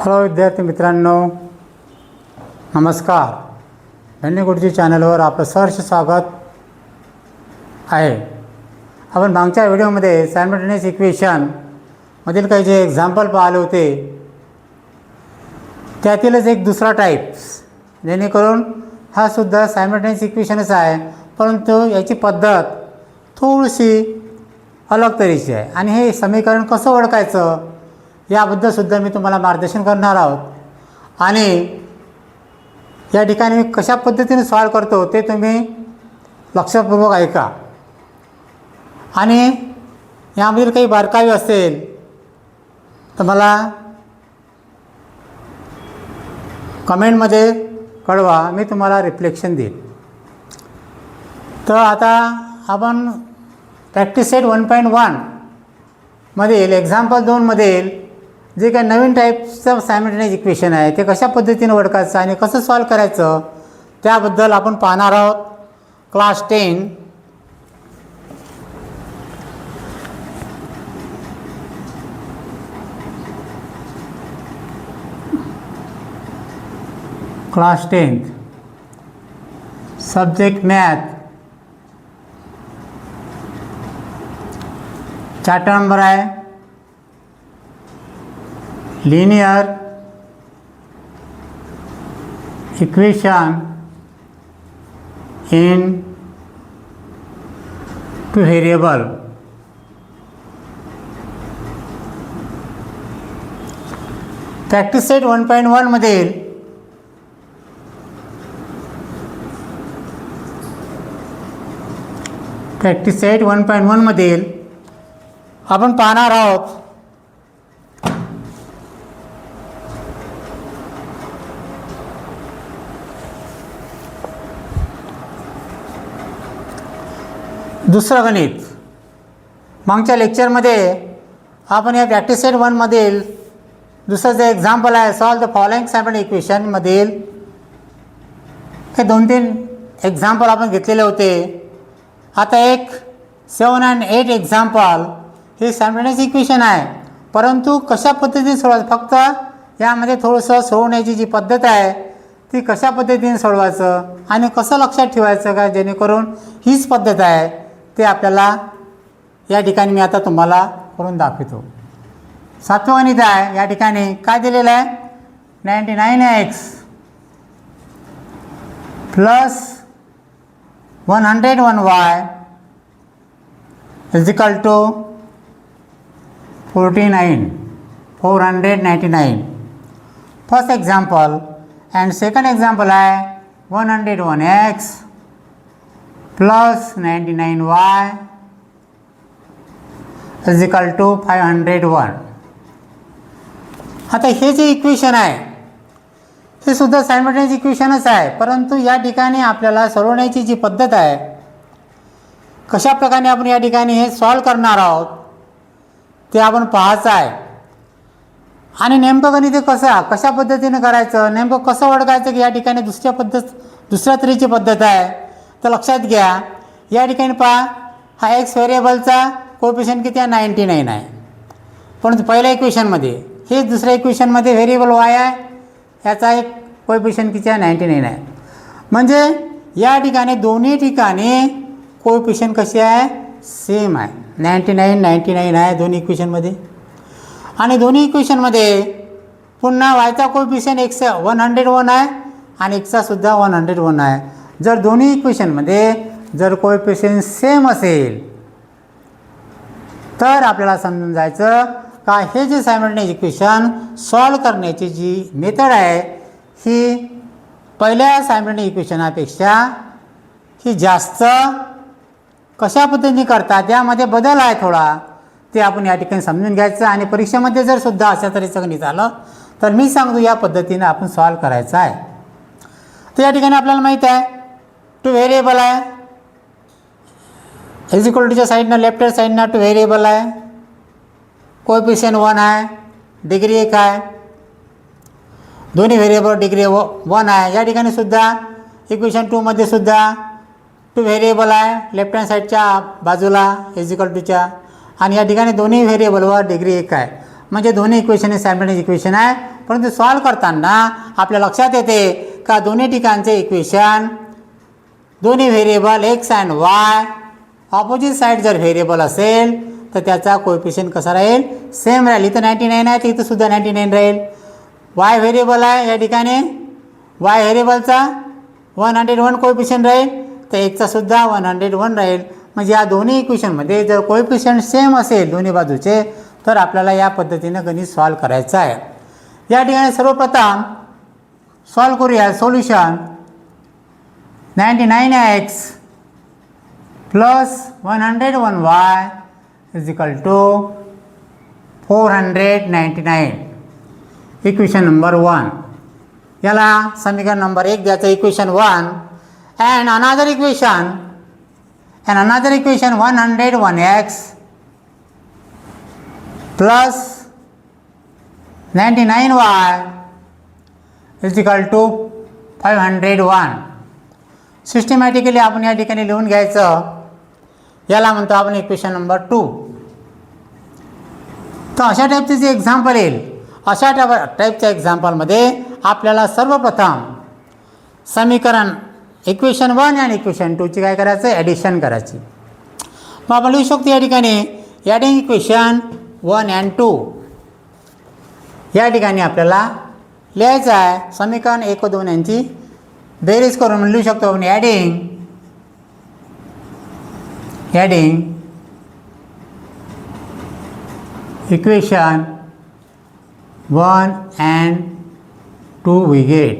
Hello विद्यार्थी मित्रांनो, नमस्कार. धन्य गुरुजी चॅनलवर आपलं सहर्ष स्वागत आहे. आपण मागच्या व्हिडिओमध्ये सायमल्टेनियस इक्वेशन मधील काही जे एक्झाम्पल पाहिले होते त्यातीलच एक दुसरा टाईप्स, जेणेकरून हा सुद्धा सायमल्टेनियस इक्वेशनच आहे, परंतु याची पद्धत थोडीशी अलग तऱ्हेची आहे. आणि हे समीकरण कसं ओळखायचं याबद्दल सुद्धा मी तुम्हाला मार्गदर्शन करणार आहोत. आणि या ठिकाणी मी कशा पद्धतीने सॉल्व करतो ते तुम्ही लक्षपूर्वक ऐका. आणि यामधील काही बारकावे असेल तर मला कमेंटमध्ये कळवा, मी तुम्हाला रिफ्लेक्शन देईन. तर आता आपण प्रॅक्टिस सेट 1.1 मधील एक्झाम्पल 2 मधील जे काही नवीन टाईपचं सायमल्टेनियस इक्वेशन आहे ते कशा पद्धतीने ओळखायचं आणि कसं सॉल्व करायचं त्याबद्दल आपण पाहणार आहोत. Class 10 class 10 subject math, chapter number आहे linear equation in two variable. Practice set 1.1 मधील प्रॅक्टिस सेट 1.1 मधील आपण पाहणार आहोत दुसरं गणित. मागच्या लेक्चरमध्ये आपण या प्रॅक्टिस सेट 1 मधील दुसरं जे एक्झाम्पल आहे solve the following simultaneous equation मधील हे 2-3 एक्झाम्पल आपण घेतलेले होते. आता एक 7 आणि 8 एक्झाम्पल हे सायमल्टेनियस इक्वेशन आहे, परंतु कशा पद्धतीने सोडवायचं, फक्त यामध्ये थोडंसं सोडवण्याची जी पद्धत आहे ती कशा पद्धतीने सोडवायचं आणि कसं लक्षात ठेवायचं का, जेणेकरून हीच पद्धत आहे ते आपल्याला या ठिकाणी मी आता तुम्हाला करून दाखवतो. 7वं गणित आहे. या ठिकाणी काय दिलेलं आहे, 99x plus 101y is equal to 499. First example. And second example आहे 101x plus 99y is equal to 501. आता हे जे इक्वेशन आहे हे सुद्धा सायमल्टेनियस इक्वेशनच आहे, परंतु या ठिकाणी आपल्याला सोडवण्याची जी पद्धत आहे, कशा प्रकारे आपण या ठिकाणी हे सॉल्व करणार आहोत ते आपण पाहायचं आहे. आणि नेमकं गणित हे कशा पद्धतीने करायचं, नेमकं कसं ओळखायचं की या ठिकाणी दुसऱ्या तऱ्हेची पद्धत आहे. तर लक्षात घ्या, या ठिकाणी पहा, हा एक्स व्हेरिएबलचा कोएफिशियंट किती आहे, 99 आहे. परंतु पहिल्या इक्वेशनमध्ये, हे दुसऱ्या इक्वेशनमध्ये व्हेरिएबल वाय आहे, याचा एक कोएफिशियंट किती आहे, 99 आहे. म्हणजे या ठिकाणी दोन्ही ठिकाणी कोएफिशियंट कशी आहे, सेम आहे, 99 आहे दोन्ही इक्वेशनमध्ये. आणि दोन्ही इक्वेशनमध्ये पुन्हा वायचा कोएफिशियंट एक्सचा 101 आहे आणि एक्सचा सुद्धा 101 आहे. जर दोन्ही इक्वेशनमध्ये जर कोएफिशियंट सेम असेल तर आपल्याला समजून जायचं का हे जे सायमल्टेनियस इक्वेशन सॉल्व करण्याची जी मेथड आहे ही पहिल्या सायमल्टेनियस इक्वेशनापेक्षा ही जास्त कशा पद्धतीने करतात यामध्ये बदल आहे थोडा, ते आपण या ठिकाणी समजून घ्यायचं. आणि परीक्षेमध्ये जर सुद्धा अशा तऱ्हेचं गणित आलं तर मी सांगतो या पद्धतीने आपण सॉल्व करायचं आहे. तर या ठिकाणी आपल्याला माहीत आहे 2 व्हेरिएबल आहे, इज इक्वल टूच्या साईडनं लेफ्ट हँड साईडनं 2 व्हेरिएबल आहे, कोएफिशियंट 1 आहे, डिग्री 1 आहे, दोन्ही व्हेरिएबल डिग्री 1 आहे. या ठिकाणी सुद्धा इक्वेशन 2 मध्ये सुद्धा 2 व्हेरिएबल आहे लेफ्ट हँड साईडच्या बाजूला इज इक्वल टूच्या, आणि या ठिकाणी दोन्ही व्हेरिएबलवर डिग्री 1 आहे. म्हणजे दोन्ही इक्वेशन हे सायमल्टेनियस इक्वेशन आहे. परंतु सॉल्व करताना आपल्या लक्षात येते का दोन्ही ठिकाणचे इक्वेशन दोन्ही variable x and Y opposite side जर व्हेरिएबल असेल तर त्याचा कोएफिशियंट कसा राहील, सेम राहील. इथं 99 आहे तर इथं सुद्धा 99 राहील. वाय व्हेरिएबल आहे या ठिकाणी, वाय व्हेरिएबलचा 101 कोएफिशियंट राहील तर एक्सचा सुद्धा 101 राहील. म्हणजे या दोन्ही इक्वेशनमध्ये जर कोएफिशियंट सेम असेल दोन्ही बाजूचे तर आपल्याला या पद्धतीनं गणित सॉल्व करायचं आहे. या ठिकाणी सर्वप्रथम सॉल्व करूया. Solution 99x plus 101y is equal to 499. Equation number 1 याला समीकरण नंबर 1 द्यायचं, equation 1. And another equation 101x plus 99y is equal to 501. Systematically आपण या ठिकाणी लिहून घ्यायचं. याला म्हणतो आपण इक्वेशन नंबर 2. तर अशा टाईपचे जे एक्झाम्पल येईल, अशा टाईपच्या एक्झाम्पलमध्ये आपल्याला सर्वप्रथम समीकरण इक्वेशन 1 आणि इक्वेशन 2ची काय करायचं, ॲडिशन करायची. मग आपण लिहू शकतो या ठिकाणी ॲडिंग इक्वेशन 1 अँड 2. या ठिकाणी आपल्याला लिहायचं आहे समीकरण 1 व 2 यांची बेरीज करून लिहू शकतो आपण adding equation 1 and 2 we get.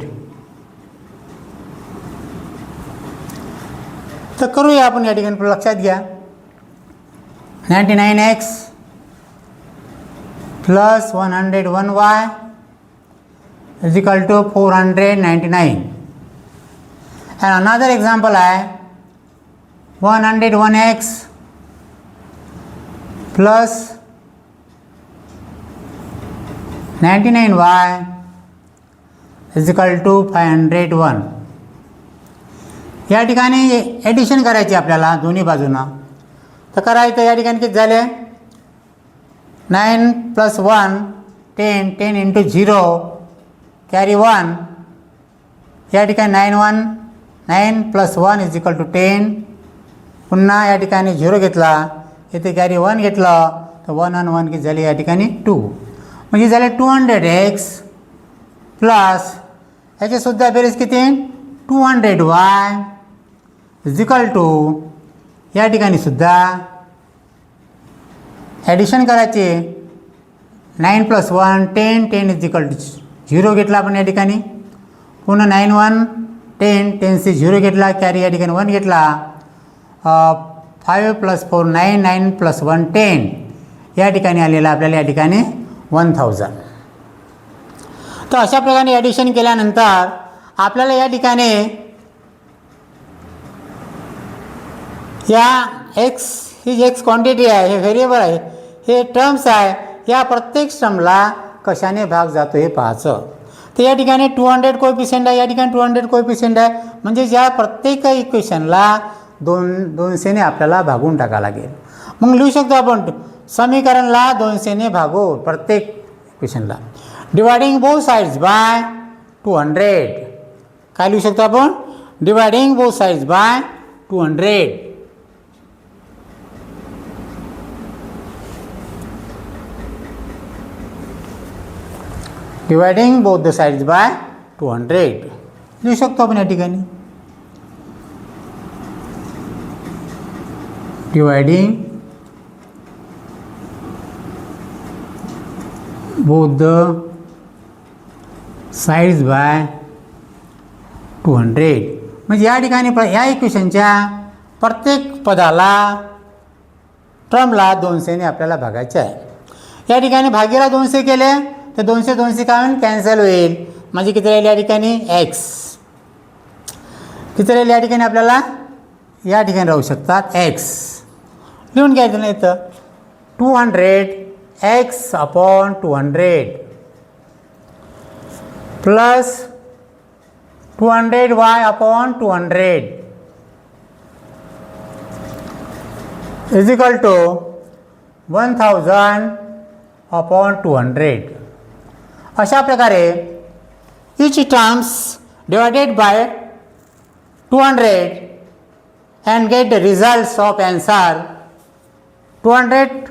तर करूया आपण या ठिकाणी लक्षात घ्या. 99x plus 101y is equal to 499. and another example आहे 101x plus 99y is equal to 501. या ठिकाणी ॲडिशन करायची आपल्याला दोन्ही बाजूंना. तर करायचं या ठिकाणी किती झाले, 9 + 1 10 10 × 0 कॅरी 1. या ठिकाणी 9 + 1 इज इक्वल टू 10. पुन्हा या ठिकाणी 0 घेतला, इथे कॅरी 1 घेतलं तर 1 आणि 1 किती झाले या ठिकाणी 2. म्हणजे झाले 200x प्लस ह्याचेसुद्धा बेरीज किती 200y इज इक्वल टू या ठिकाणी सुद्धा ॲडिशन करायचे. 9 + 1 10 10 इज इक्वल टू 0 घेतला आपण या ठिकाणी. पुन्हा 9 1 10 10 से 0 घेतला, कॅरी या ठिकाणी 1 घेतला. 5 + 4 9 9 + 1 10 या ठिकाणी आलेला आपल्याला या ठिकाणी 1000. तर अशा प्रकारे ॲडिशन केल्यानंतर आपल्याला या ठिकाणी या एक्स ही जी एक्स क्वांटिटी आहे, हे व्हेरिएबल आहे, हे टर्म्स आहे, या प्रत्येक टर्मला कशाने भाग जातो हे पाहायचं. तर या ठिकाणी 200 कोएफिशियंट आहे, या ठिकाणी 200 कोएफिशियंट आहे. म्हणजे या प्रत्येक इक्वेशनला 200ने आपल्याला भागून टाकावं लागेल. मग लिहू शकतो आपण समीकरणला 200ने भागू प्रत्येक इक्वेशनला. Dividing both sides by 200. काय लिहू शकतो आपण, dividing both sides by 200. Dividing both the sides by 200 लिहू शकतो आपण या ठिकाणी. Dividing both the sides by 200. म्हणजे या ठिकाणी या इक्वेशनच्या प्रत्येक पदाला टर्मला 200ने आपल्याला भागायचे आहे. या ठिकाणी भागीला 200 केले तर 200 200 काय होईल, कॅन्सल होईल. म्हणजे किती राहील या ठिकाणी x. किती राहील या ठिकाणी आपल्याला, या ठिकाणी राहू शकतात x. लिहून घ्यायचं नाही तर 200x/200 plus 200y/200 is equal to 1000 upon 200. अशा प्रकारे each terms divided by 200 and get the results of answer. 200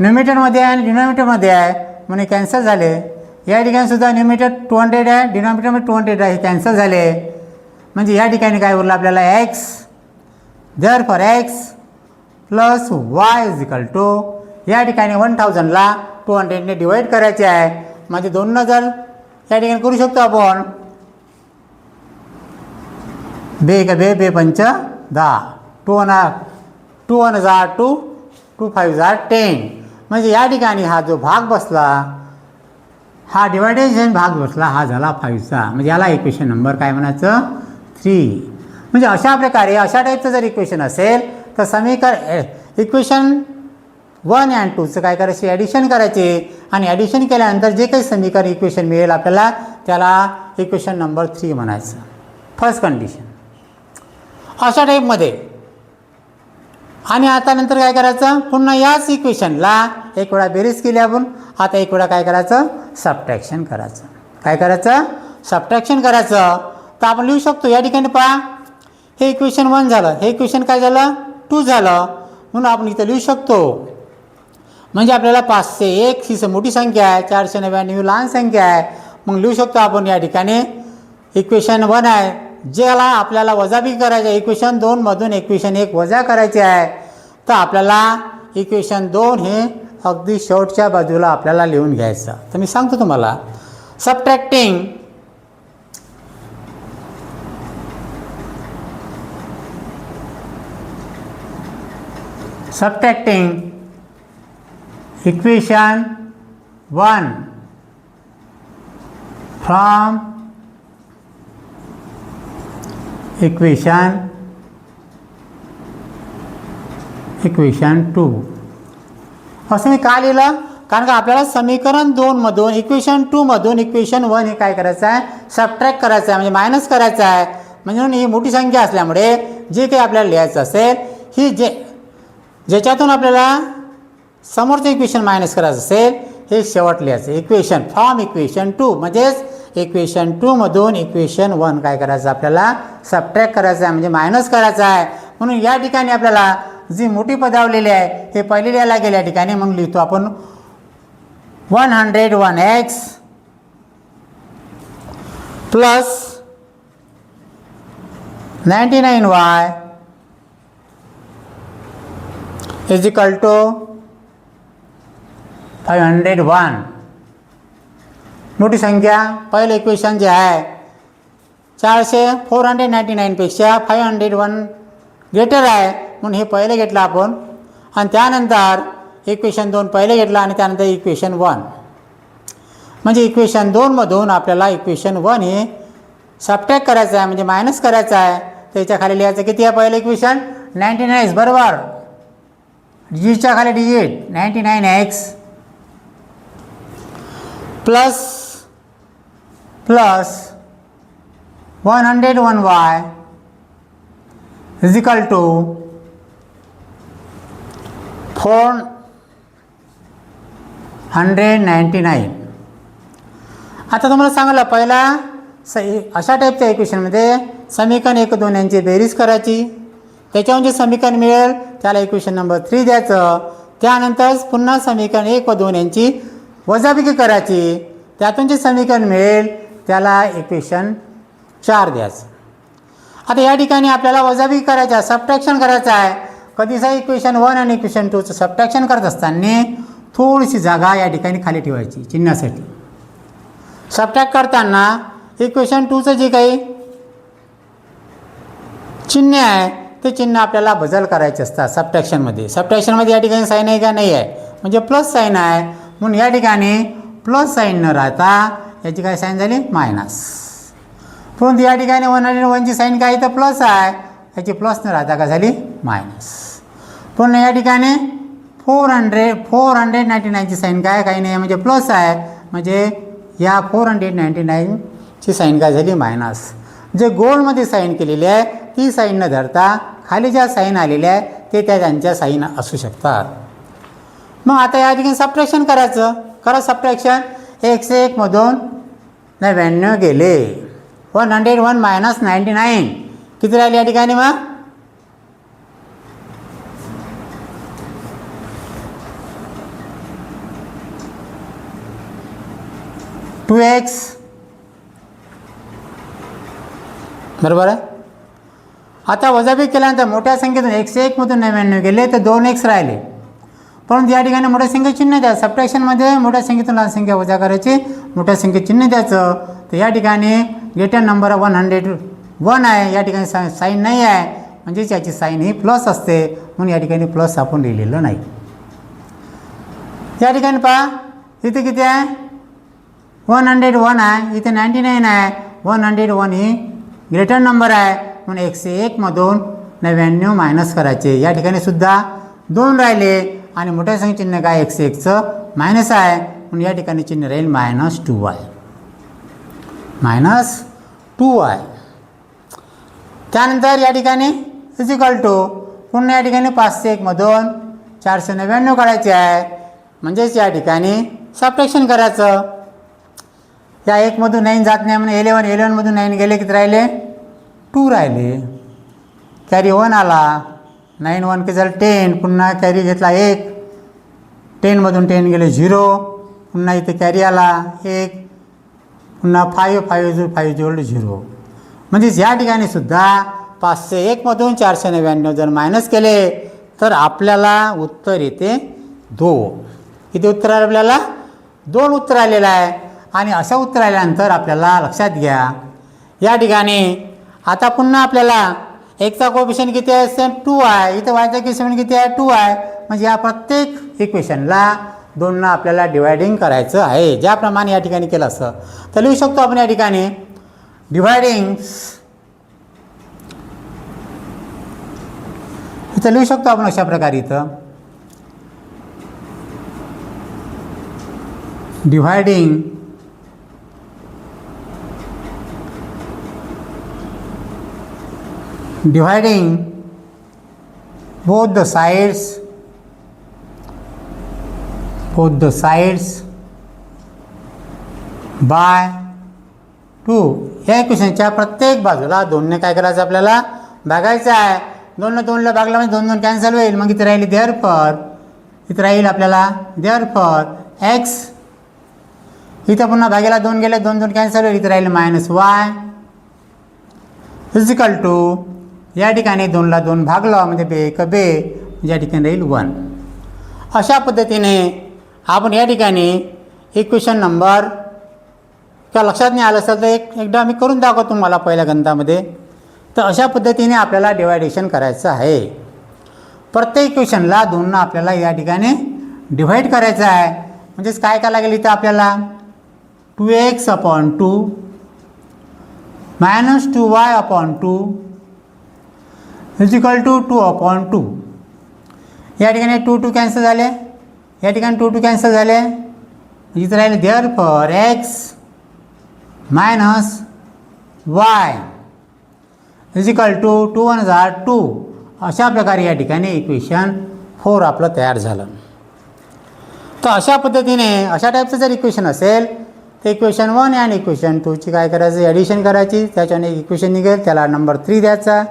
न्यूमिरेटरमध्ये आहे आणि डिनॉमिनेटरमध्ये आहे म्हणून कॅन्सल झाले. या ठिकाणी सुद्धा न्यूमिरेटर 200 आहे, डिनॉमिनेटरमध्ये 200 आहे, हे कॅन्सल झाले. म्हणजे या ठिकाणी काय उरलं आपल्याला x. Therefore x plus y is equal to, या ठिकाणी 1000ला 200ने डिवाईड करायचे आहे. म्हणजे 2000 या ठिकाणी करू शकतो आपण. बे का बे बे पंच 10, 2 1 जा 2, 2 5 जा 10. म्हणजे या ठिकाणी हा जो भाग बसला, हा डिवायडेशन भाग बसला, हा झाला 5चा. म्हणजे याला इक्वेशन नंबर काय म्हणायचं 3. म्हणजे अशा प्रकारे अशा टाईपचं जर इक्वेशन असेल तर इक्वेशन 1 आणि 2चं काय करायचे, ॲडिशन करायचे आणि ॲडिशन केल्यानंतर जे काही समीकरण इक्वेशन मिळेल आपल्याला त्याला इक्वेशन नंबर 3 म्हणायचं. फर्स्ट कंडिशन अशा टाईपमध्ये. आणि आता नंतर काय करायचं, पुन्हा याच इक्वेशनला एक वेळा बेरीज केली आपण. आता एक वेळा काय करायचं, सबट्रॅक्शन करायचं. काय करायचं, सबट्रॅक्शन करायचं. तर आपण लिहू शकतो या ठिकाणी पहा, हे इक्वेशन 1 झालं, हे इक्वेशन काय झालं 2 झालं. म्हणून आपण इथं लिहू शकतो. म्हणजे आपल्याला 501 ही मोठी संख्या आहे, 499 लहान संख्या आहे. मग लिहू शकतो आपण या ठिकाणी इक्वेशन 1 आहे, ज्याला आपल्याला वजाबाकी करायचं आहे. इक्वेशन 2 मधून इक्वेशन 1 वजा करायचे आहे. तर आपल्याला इक्वेशन 2 हे अगदी शेवटच्या बाजूला आपल्याला लिहून घ्यायचं. तर मी सांगतो तुम्हाला, सबट्रॅक्टिंग इक्वेशन 1 फ्रॉम इक्वेशन 2. असं मी का लिहिलं, कारण का आपल्याला समीकरण 2 मधून इक्वेशन 2 मधून इक्वेशन 1 हे काय करायचं आहे, सबट्रॅक्ट करायचं आहे, म्हणजे मायनस करायचं आहे. म्हणजे ही मोठी संख्या असल्यामुळे जे काही आपल्याला लिहायचं असेल, ही ज्याच्यातून आपल्याला समोरचं इक्वेशन मायनस करायचं असेल, हे शेवट लिहायचं. इक्वेशन फ्रॉम इक्वेशन 2 म्हणजेच इक्वेशन 2 मधून इक्वेशन 1 काय करायचं आपल्याला, सबट्रॅक्ट करायचं आहे, म्हणजे मायनस करायचं आहे. म्हणून या ठिकाणी आपल्याला जी मोठी पदावलेली आहे हे पहिले लिहायला गेल्या ठिकाणी मग लिहितो आपण 101x plus 99y is equal to 501. मोठी संख्या पहिलं इक्वेशन जे आहे 499 पेक्षा 501 ग्रेटर आहे म्हणून हे पहिले घेतलं आपण. आणि त्यानंतर इक्वेशन 2 पहिले घेतलं आणि त्यानंतर इक्वेशन 1. म्हणजे इक्वेशन 2 मधून आपल्याला इक्वेशन 1 हे सबट्रॅक्ट करायचं आहे, म्हणजे मायनस करायचं आहे. त्याच्या खाली लिहायचं किती आहे, पहिलं इक्वेशन 99x बरोबर, जीच्या खाली digit 99x plus 101y is equal to 499. आता तुम्हाला सांगितलं पहिला अशा टाईपच्या इक्वेशनमध्ये समीकरण 1, 2 यांची बेरीज करायची. त्याच्यावर जे समीकरण मिळेल त्याला इक्वेशन नंबर 3 द्यायचं. त्यानंतर पुन्हा समीकरण 1 व 2 यांची वजाबाकी करायची. त्यातून जे समीकरण मिळेल त्याला इक्वेशन 4 द्यायचं. आता या ठिकाणी आपल्याला वजाबाकी करायचं आहे, सबट्रॅक्शन करायचं आहे. कधीचा इक्वेशन 1 आणि इक्वेशन 2चं सबट्रॅक्शन करत असताना थोडीशी जागा या ठिकाणी खाली ठेवायची चिन्हासाठी. सबट्रॅक्ट करताना इक्वेशन 2चं जे काही चिन्ह आहे ते चिन्ह आपल्याला बदल करायचे असतात सबट्रॅक्शनमध्ये. सबट्रॅक्शनमध्ये या ठिकाणी साईन आहे का नाही आहे, म्हणजे प्लस साईन आहे म्हणून या ठिकाणी प्लस साईन न राहता याची काय साईन झाली मायनस. परंतु या ठिकाणी 101ची साईन काय तर प्लस आहे, याची प्लस न राहता काय झाली मायनस. पुन्हा या ठिकाणी 499ची साईन काय काही नाही म्हणजे प्लस आहे, म्हणजे या 499ची साईन काय झाली मायनस. जे गोलमध्ये साईन केलेली आहे ती साईन न धरता खाली ज्या साईन आलेल्या आहे ते त्यांच्या साईन असू शकतात. मग आता या ठिकाणी सबट्रॅक्शन करायचं. करा सबट्रॅक्शन. 101 मधून 99 गेले. 101 मायनस 99 किती राहिले या ठिकाणी? मग 2x बरोबर आहे. आता वजाबाकी केल्यानंतर मोठ्या संख्येतून 101 मधून 99 गेले तर 2x राहिले. परंतु या ठिकाणी मोठ्या संख्येत चिन्ह द्या. सबट्रॅक्शनमध्ये मोठ्या संख्येतून लहान संख्या वजा करायची, मोठ्या संख्येत चिन्ह द्यायचं. तर या ठिकाणी ग्रेटर नंबर 101 आहे, या ठिकाणी साईन नाही आहे, म्हणजेच याची साईन ही प्लस असते, म्हणून या ठिकाणी प्लस आपण लिहिलेलं नाही. या ठिकाणी पहा इथे किती आहे? 101 आहे, इथे 99 आहे. 101 ही ग्रेटर नंबर आहे, म्हणून 101 मधून 99 मायनस करायचे. या ठिकाणी सुद्धा 2 राहिले आणि मोठ्या संख्ये चिन्ह काय? 101चं मायनस आहे, म्हणून या ठिकाणी चिन्ह राहील -2y. -2y. त्यानंतर या ठिकाणी इक्वल टू पुन्हा या ठिकाणी 501 मधून 499 काढायचे आहे, म्हणजेच या ठिकाणी सबट्रॅक्शन करायचं. या 1 मधून 9 जात नाही, म्हणून 11 मधून 9 गेले, किती राहिले? 2 राहिले. कॅरी 1 आला. 9 1 के झालं 10. पुन्हा कॅरी घेतला 1. 10 मधून 10 गेले 0. पुन्हा इथे कॅरी आला 1. पुन्हा 5 5 जोडले 0. म्हणजेच या ठिकाणी सुद्धा 501 मधून 499 जर मायनस केले तर आपल्याला उत्तर येते 2. इथे उत्तर आपल्याला 2 उत्तर आलेलं आहे. आणि असं उत्तर आल्यानंतर आपल्याला लक्षात घ्या या ठिकाणी आता पुन्हा आपल्याला एक्सचा कोएफिशियंट किती आहे? 2 आहे. इथे वायचा कोएफिशियंट किती आहे? 2 आहे. म्हणजे या प्रत्येक इक्वेशनला 2 आपल्याला डिवायडिंग करायचं आहे, ज्याप्रमाणे या ठिकाणी केलं असं. तर लिहू शकतो आपण या ठिकाणी डिवायडिंग. इथं लिहू शकतो आपण अशा प्रकारे इथं dividing both the sides by 2. या इक्वेशनच्या प्रत्येक बाजूला 2ने काय करायचं? आपल्याला भागायचं आहे. 2 ने 2ला भागला म्हणजे 2 2 कॅन्सल होईल. मग इथे राहील देअरफॉर. इथे राहील आपल्याला देअरफॉर x. इथे पुन्हा भागेला 2 गेले, 2 2 कॅन्सल होईल. इथे राहील -y इक्वल टू या ठिकाणी 2ला 2 भागला म्हणजे बे एक बे, या ठिकाणी राहील 1. अशा पद्धतीने आपण या ठिकाणी इक्वेशन नंबर किंवा लक्षात नाही आलं असेल तर एकदा मी करून दाखवतो तुम्हाला पहिल्या गणितामध्ये. तर अशा पद्धतीने आपल्याला डिवायडेशन करायचं आहे. प्रत्येक इक्वेशनला 2 आपल्याला या ठिकाणी डिवाईड करायचं आहे. म्हणजेच काय काय लागेल इथं आपल्याला? 2x/2 -2y/2 2/2. या ठिकाणी 2 2 कॅन्सल झाले, या ठिकाणी 2 2 कॅन्सल झाले. इथं राहिले देअरफॉर x -y 2 1 2. अशा प्रकारे या ठिकाणी इक्वेशन 4 आपलं तयार झालं. तर अशा पद्धतीने अशा टाईपचं जर इक्वेशन असेल तर इक्वेशन 1 आणि इक्वेशन 2ची काय करायचं? ॲडिशन करायची. त्याच्याने एक इक्वेशन निघेल, त्याला नंबर 3 द्यायचा.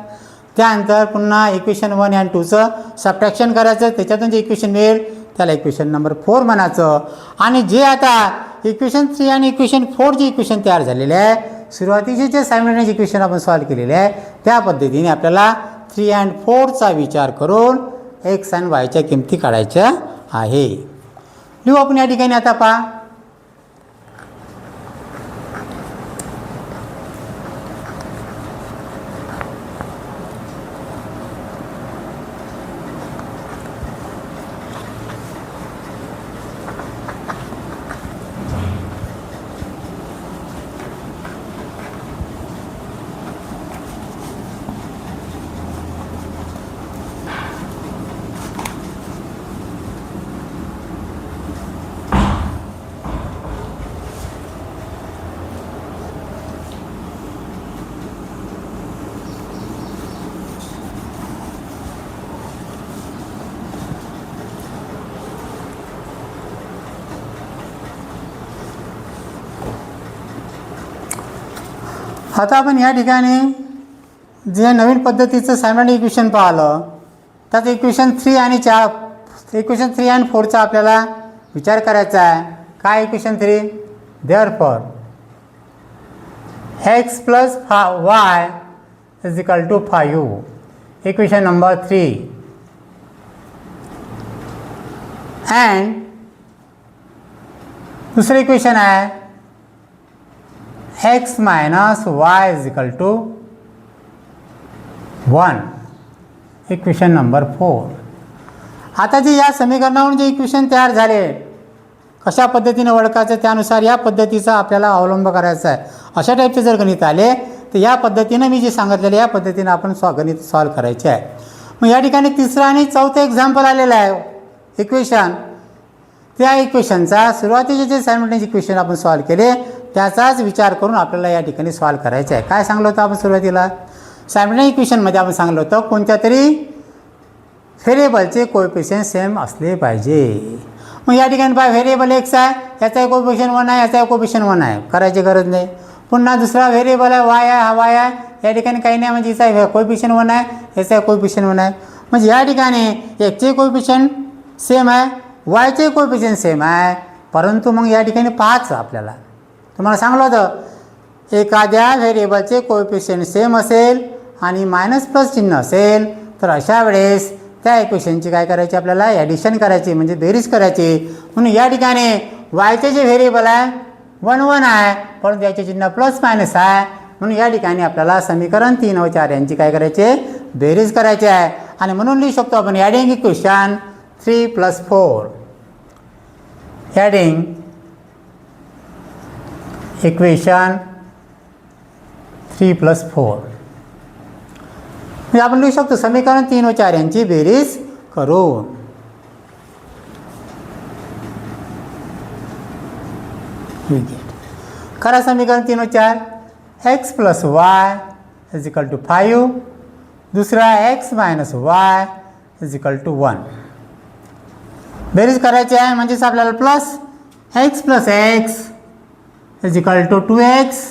त्यानंतर पुन्हा इक्वेशन 1 आणि 2चं सबट्रॅक्शन करायचं. त्याच्यातून जे इक्वेशन मिळेल त्याला इक्वेशन नंबर 4 म्हणायचं. आणि जे आता इक्वेशन 3 आणि इक्वेशन 4 जे इक्वेशन तयार झालेले आहे, सुरुवातीचे जे सायमल्टेनियस इक्वेशन आपण सॉल्व्ह केलेले आहे त्या पद्धतीने आपल्याला 3 आणि 4चा विचार करून x आणि yच्या किमती काढायच्या आहे. लिहू आपण या ठिकाणी. आता पहा आता आपण या ठिकाणी जे नवीन पद्धतीचं सायमल्टेनियस इक्वेशन पाहिलं, त्यात इक्वेशन 3 आणि 4चा आपल्याला विचार करायचा आहे. काय equation 3? Therefore x plus y is equal to 5. Equation number 3. And दुसरं इक्वेशन आहे x minus y is equal to 1. Equation number 4. आता जे या समीकरणावरून जे इक्वेशन तयार झाले, कशा पद्धतीने ओळखायचं त्यानुसार या पद्धतीचा आपल्याला अवलंब करायचा आहे. अशा टाईपचे जर गणित आले तर या पद्धतीनं मी जे सांगितलेलं या पद्धतीनं आपण गणित सॉल्व करायचे आहे. मग या ठिकाणी तिसरं आणि चौथं एक्झाम्पल आलेलं आहे इक्वेशन. त्या इक्वेशनचा सुरुवातीचे जे सायमल्टेनियस इक्वेशन आपण सॉल्व केले त्याचाच विचार करून आपल्याला या ठिकाणी सॉल्व करायचं आहे. काय सांगलं होतं आपण सुरुवातीला? सायमल्टेनियस इक्वेशनमध्ये आपण सांगलं होतं कोणत्या तरी व्हेरिएबलचे कोएफिशियंट सेम असले पाहिजे. मग या ठिकाणी पहा व्हेरिएबल x आहे, याचा कोएफिशियंट 1 आहे, याचा कोएफिशियंट 1 आहे, करायची गरज नाही. पुन्हा दुसरा व्हेरिएबल आहे y आहे, हा y आहे, या ठिकाणी काही नाही म्हणजे याचा कोएफिशियंट 1 आहे, याचा कोएफिशियंट 1 आहे. म्हणजे या ठिकाणी x कोएफिशियंट सेम आहे, y कोएफिशियंट सेम आहे, परंतु मग या ठिकाणी पाहायचं आपल्याला. तुम्हाला सांगलं होतं एखाद्या व्हेरिएबलचे कोएफिशियंट सेम असेल आणि मायनस प्लस चिन्ह असेल तर अशा वेळेस त्या इक्वेशनची काय करायची आपल्याला ॲडिशन करायची म्हणजे बेरीज करायची. म्हणून या ठिकाणी वायचे जे व्हेरिएबल आहे 1 1 आहे, परंतु याचे चिन्ह प्लस मायनस आहे. म्हणून या ठिकाणी आपल्याला समीकरण 3 व 4 यांची काय करायचे बेरीज करायची आहे. आणि म्हणून लिहू शकतो आपण ॲडिंग इक्वेशन 3 + 4. ॲडिंग इक्वेशन 3 + 4 म्हणजे आपण लिहू शकतो समीकरण 3 व 4 यांची बेरीज करून. करा समीकरण 3 व 4. x + y is equal to 5. दुसरा x - y is equal to 1. बेरीज करायची आहे म्हणजेच आपल्याला plus x + x is equal to 2x.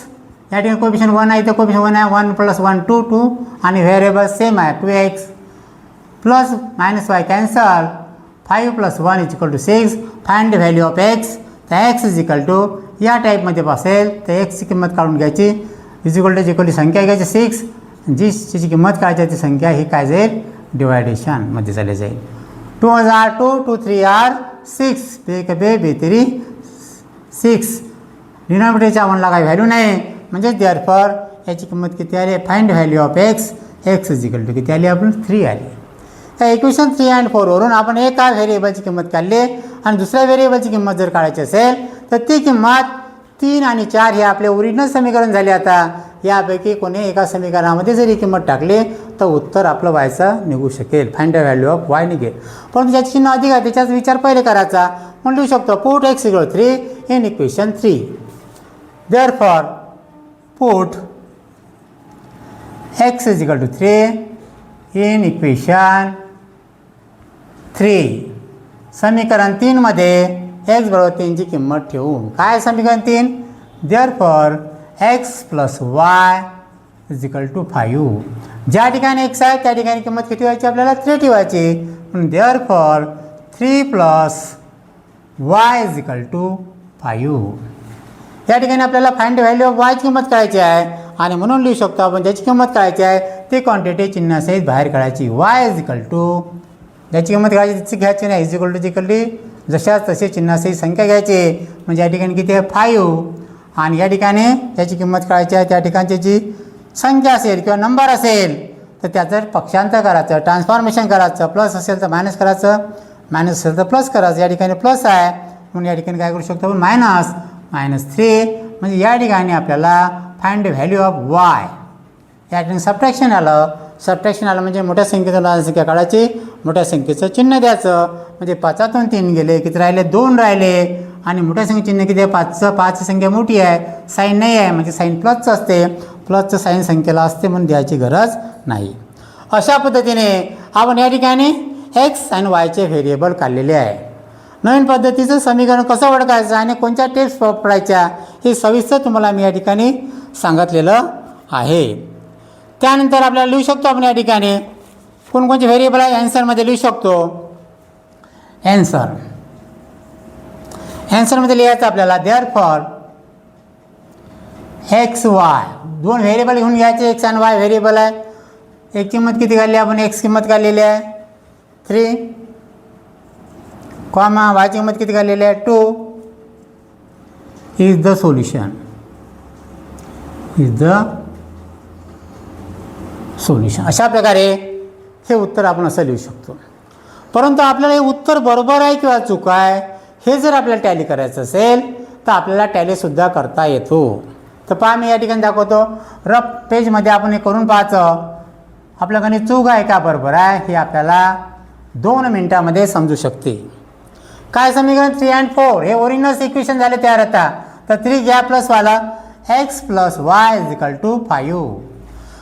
या ठिकाणी कोएफिशियंट 1 आहे, इथे कोएफिशियंट 1 आहे, 1 + 1 2 2 आणि व्हेरिएबल सेम आहे 2x plus -y cancel. 5 + 1 is equal to 6. Find the value of x. तर x इज इक्वल टू या टाईपमध्ये असेल तर x ची किंमत काढून घ्यायची. इज इक्वल टू संख्या घ्यायची 6. जी किंमत काढायची ती संख्या ही काय जाईल डिवायडेशनमध्ये चालली जाईल. 2 × 2 2 3 आर 6 बे बे बेतरी 6. डिनॉमिनेटरच्या 1ला काही व्हॅल्यू नाही म्हणजे देअरफॉर याची किंमत किती आली. Find value of x. x is equal to किती आली आपण 3 आली. त्या इक्वेशन 3 आणि 4 वरून आपण एका व्हेरिएबलची किंमत काढली आणि दुसऱ्या व्हेरिएबलची किंमत जर काढायची असेल तर ती किंमत 3 आणि 4 हे आपले ओरिजिनल समीकरण झाले. आता यापैकी कोणी एका समीकरणामध्ये जरी किंमत टाकली तर उत्तर आपलं व्हायचं निघू शकेल. Find the value of y निघेल. परंतु ज्याची चिन्ह अधिक आहे त्याचाच विचार पहिले करायचा. म्हणून लिहू शकतो put x = 3 in equation 3. Therefore put x = 3 in equation 3. समीकरण 3 मध्ये x = 3 ची किंमत ठेवून काय समीकरण 3. Therefore x + y is equal to 5. ज्या ठिकाणी x आहे त्या ठिकाणी किंमत किती व्हायची आपल्याला 3 ठेवायची. म्हणून therefore 3 + y is equal to 5. या ठिकाणी आपल्याला find the value of y ची किंमत काढायची आहे आणि म्हणून लिहू शकतो आपण ज्याची किंमत काढायची आहे ती क्वांटिटी चिन्हासहित बाहेर काढायची. y इज इक्वल टू ज्याची किंमत काढायची तिची घ्यायची नाही. इज इक्वल टू जिकली जशाच तसे चिन्हासहित संख्या घ्यायची. म्हणजे या ठिकाणी किती आहे 5 आणि या ठिकाणी ज्याची किंमत काढायची आहे त्या ठिकाणची जी संख्या असेल किंवा नंबर असेल तर त्याचं पक्षांतर करायचं, ट्रान्सफॉर्मेशन करायचं. प्लस असेल तर मायनस करायचं, मायनस असेल तर प्लस करायचं. या ठिकाणी प्लस आहे म्हणून या ठिकाणी काय करू शकतो आपण -3. म्हणजे या ठिकाणी आपल्याला find the value of y. या ठिकाणी सबट्रॅक्शन आलं म्हणजे मोठ्या संख्येतून लहान संख्या काढायची, मोठ्या संख्येचं चिन्ह द्यायचं. म्हणजे 5 3 गेले, किती राहिले 2 राहिले आणि मोठ्या संख्ये चिन्ह किती आहे 5ची संख्या मोठी आहे, साईन नाही आहे म्हणजे साईन प्लसचं असते, प्लसचं साईन संख्येला असते म्हणून द्यायची गरज नाही. अशा पद्धतीने आपण या ठिकाणी x आणि yचे व्हेरिएबल काढलेले आहे. नवीन पद्धतीचं समीकरण कसं ओळखायचं आणि कोणत्या टिप्स वापरायच्या हे सविस्तर तुम्हाला मी या ठिकाणी सांगितलेलं आहे. त्यानंतर आपल्याला लिहू शकतो आपण या ठिकाणी कोणकोणते व्हेरिएबल आहे ॲन्सरमध्ये लिहू शकतो. ॲन्सरमध्ये लिहायचं आपल्याला देअरफॉर एक्स वाय, दोन व्हेरिएबल घेऊन घ्यायचे, एक्स आणि वाय व्हेरिएबल आहे. एक किंमत किती काढली आपण, एक्स किंमत काढलेली आहे 3, कॉमा वायची किंमत किती काढलेली आहे 2, इज द सोल्युशन. अशा प्रकारे हे उत्तर आपण असं लिहू शकतो. परंतु आपल्याला हे उत्तर बरोबर आहे किंवा चूक आहे हे जर आपल्याला टॅली करायचं असेल तर आपल्याला टॅलीसुद्धा करता येतो. तर पहा मी या ठिकाणी दाखवतो. रफ पेजमध्ये आपण हे करून पाहायचं आपल्या गणित चूक आहे का बरोबर आहे हे आपल्याला 2 मिनिटामध्ये समजू शकते. काय समीकरण 3 and 4 हे ओरिजिनल इक्वेशन झाले तयार आता. तर 3 घ्या प्लसवाला x plus y is equal to 5.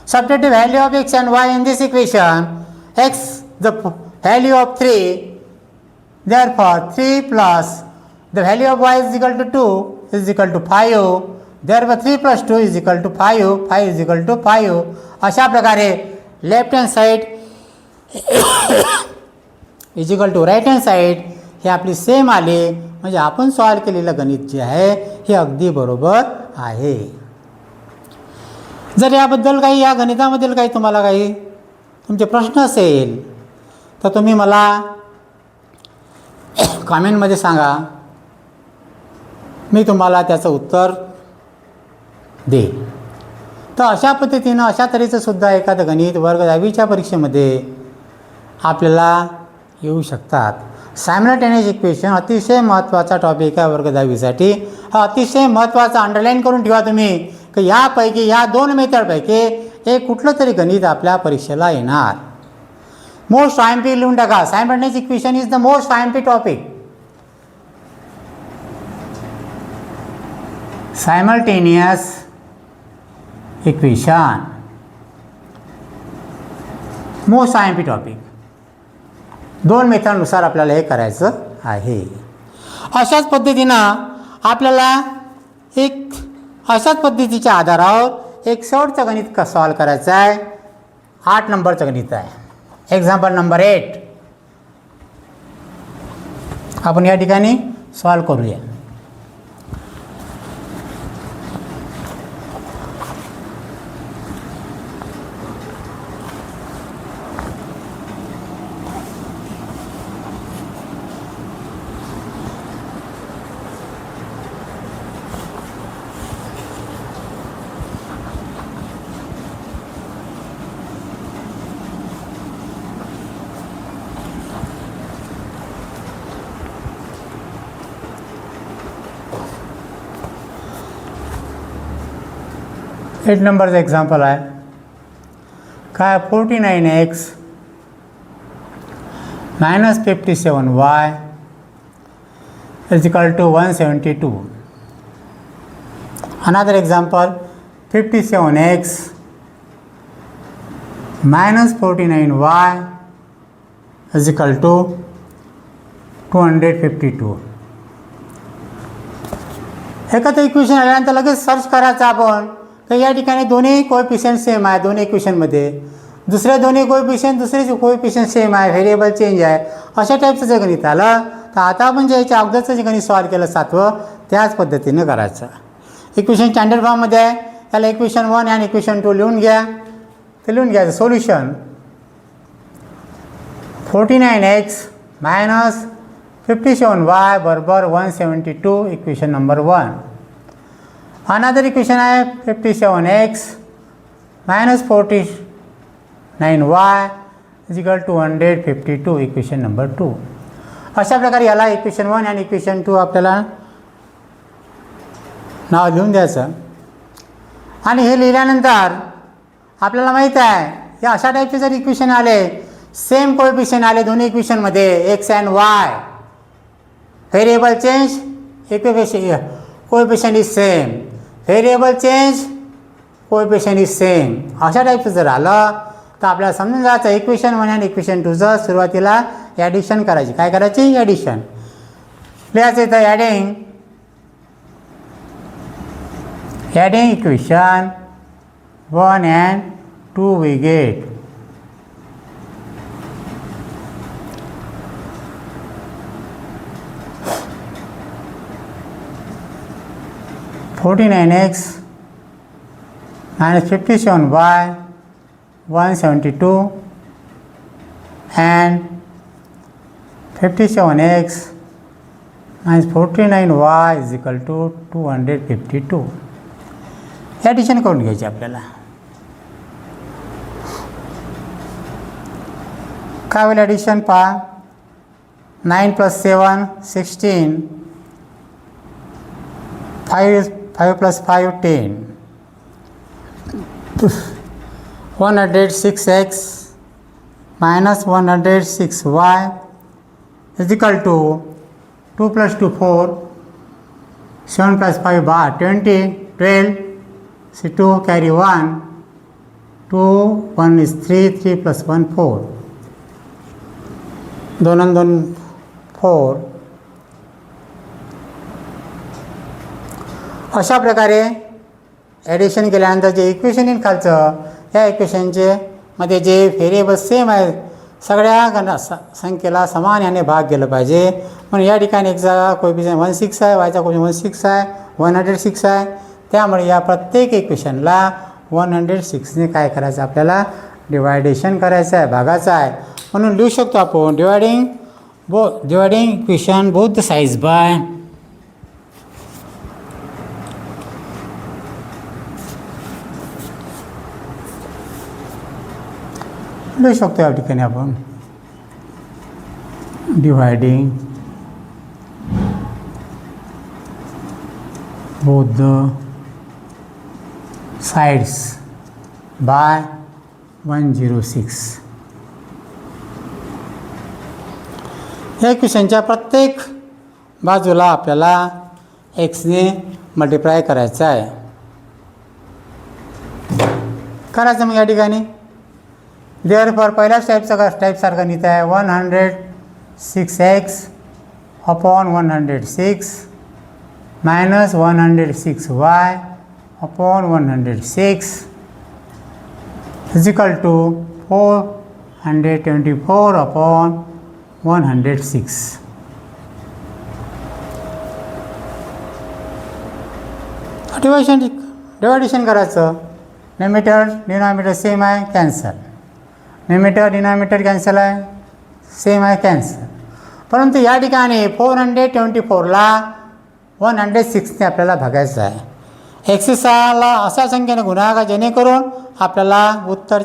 Substitute the value of x and y in this equation. X the value of 3, therefore 3 plus the value of y is equal to 2 is equal to 5. Therefore 3 plus 2 is equal to 5, 5 is equal to 5. अशा प्रकारे left hand side is equal to right hand side हे आपली same आले, म्हणजे आपण solve केलेलं गणित जे आहे हे अगदी बरोबर आहे. जर याबद्दल काही या गणितामधील काही तुम्हाला काही तुमचे प्रश्न असेल तर तुम्ही मला कॉमेंटमध्ये सांगा, मी तुम्हाला त्याचं उत्तर देईन. तर अशा पद्धतीनं अशा तऱ्हेचं सुद्धा एखादं गणित वर्ग 10वीच्या परीक्षेमध्ये आपल्याला येऊ शकतात. सायमल्टेनियस इक्वेशन अतिशय महत्त्वाचा टॉपिक आहे वर्ग 10वीसाठी. हा अतिशय महत्त्वाचा अंडरलाईन करून ठेवा तुम्ही की यापैकी या 2 मेथडपैकी एक कुठलं तरी गणित आपल्या परीक्षेला येणार. मोस्ट IMP लिहून टाका. Simultaneous equation is the most IMP topic. Simultaneous equation most IMP topic. 2 मेथडनुसार आपल्याला हे करायचं आहे. अशाच पद्धतीनं आपल्याला अशाच पद्धतीच्या आधारावर एक शेवटचं गणित सॉल्व करायचं आहे. 8 नंबरचं गणित आहे. एक्झाम्पल नंबर 8 आपण या ठिकाणी सॉल्व करूया. एट नंबरचं एक्झाम्पल आहे. काय 49x - 57y is equal to 172. Another example 57x - 49y is equal to 252. एखादं इक्वेशन आल्यानंतर लगेच सर्च करायचं आपण तर या ठिकाणी दोन्ही कोएफिशियंट सेम आहे. दोन्ही इक्वेशनमध्ये दुसरे दोन्ही दुसरे कोएफिशियंट सेम आहे, व्हेरिएबल चेंज आहे. अशा टाईपचं जर गणित आलं तर आता आपण जे याच्या अगोदरचं जे गणित सॉल्व केलं 7वं त्याच पद्धतीनं करायचं. इक्वेशन स्टँडर्ड फॉर्ममध्ये आहे. त्याला इक्वेशन 1 आणि इक्वेशन 2 लिहून घ्या. ते लिहून घ्यायचं सोल्युशन 49x - 57y बरोबर 172 इक्वेशन नंबर 1. अनदर इक्वेशन आहे 57x - 49y is equal to 152 equation number 2. अशा प्रकारे याला इक्वेशन 1 आणि इक्वेशन 2 आपल्याला नाव लिहून द्यायचं. आणि हे लिहिल्यानंतर आपल्याला माहीत आहे या अशा टाईपचे जर इक्वेशन आले, सेम कोएफिशियंट आले दोन्ही इक्वेशनमध्ये x and Y, variable change, coefficient is same, variable change, coefficient is same. अशा टाईपचं जर आलं तर आपल्याला समजून जायचं इक्वेशन 1 आणि इक्वेशन 2चं सुरुवातीला ॲडिशन करायची. काय करायची? ॲडिशन लिहायचं इथं. Adding equation 1 and 2 we get. (49x minus 57y 172 and 57x minus 49y is equal to 252. हे ॲडिशन करून घ्यायचे आपल्याला. काय होईल ॲडिशन पहा. 9 + 7 16, 5 + 5 10, 106x minus 106y is equal to 2 + 2 4, 7 + 5 20, 12, so 2 carry 1, 2 1 is 3, 3 + 1 4, 2 and 2 4. अशा प्रकारे ॲडिशन केल्यानंतर जे इक्वेशन येईल खालचं, या इक्वेशनचे मध्ये जे व्हेरिएबल्स सेम आहेत सगळ्या संख्येला समान याने भाग गेलं पाहिजे. म्हणून या ठिकाणी एक्सचा कोएफिशियंट 16 आहे, वायचा कोएफिशियंट 16 आहे, 106 आहे. त्यामुळे या प्रत्येक इक्वेशनला 106ने काय करायचं आपल्याला डिवायडेशन करायचं आहे, भागाचं आहे. म्हणून लिहू शकतो आपण डिवायडिंग इक्वेशन बोथ द साइज बाय लिहू शकतो या ठिकाणी आपण dividing both the sides by 106. या इक्वेशनच्या प्रत्येक बाजूला आपल्याला एक्सने मल्टिप्लाय करायचं आहे. करायचं मग या ठिकाणी देअरफॉर पहिल्याच टाईपसारखा नीत आहे 106x upon 106 minus 106y upon 106 is equal to 424 upon 106. Deviation करायचं. न्यूमरेटर डिनॉमिनेटर सेम आहे, कॅन्सल. न्यूमरेटर डिनॉमिनेटर कॅन्सल आहे, सेम आहे, कॅन्सल. परंतु या ठिकाणी 424ला 106ने आपल्याला भागायचं आहे. 106ला अशा संख्येने गुणाकार जेणेकरून आपल्याला उत्तर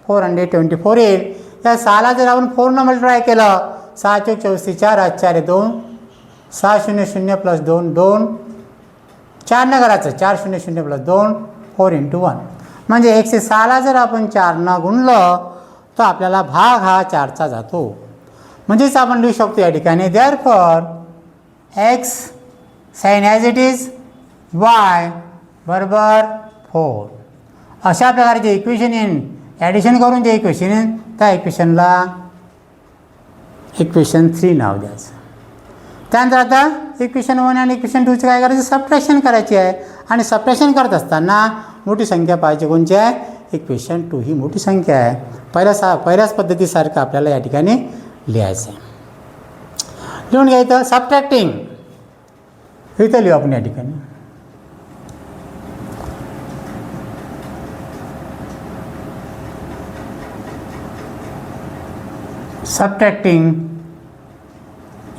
424 येईल. या 6ला जर आपण 4ने मल्टिप्लाय केलं 6 × 24 4 8 4 2 6 0 0 + 2 2 4ने करायचं 4 0 0 + 2 4 × 1 म्हणजे 106ला जर आपण 4ने गुणलं तर आपल्याला भाग हा 4चा जातो. म्हणजेच आपण लिहू शकतो या ठिकाणी therefore x sign as it is y बरोबर 4. अशा प्रकारे जे इक्वेशन येईन ॲडिशन करून जे इक्वेशन येईन त्या इक्वेशनला इक्वेशन 3 नाव द्यायचं. त्यानंतर आता इक्वेशन 1 आणि इक्वेशन 2चं काय करायचं सबट्रॅक्शन करायची आहे. आणि सबट्रॅक्शन करत असताना मोठी संख्या पाहिजे कोणची आहे इक्वेशन 2 ही मोठी संख्या आहे. पहिल्याच पद्धतीसारखं आपल्याला या ठिकाणी लिहायचं आहे. लिहून घ्यायचं सबट्रॅक्टिंग इथं लिहू आपण या ठिकाणी सबट्रॅक्टिंग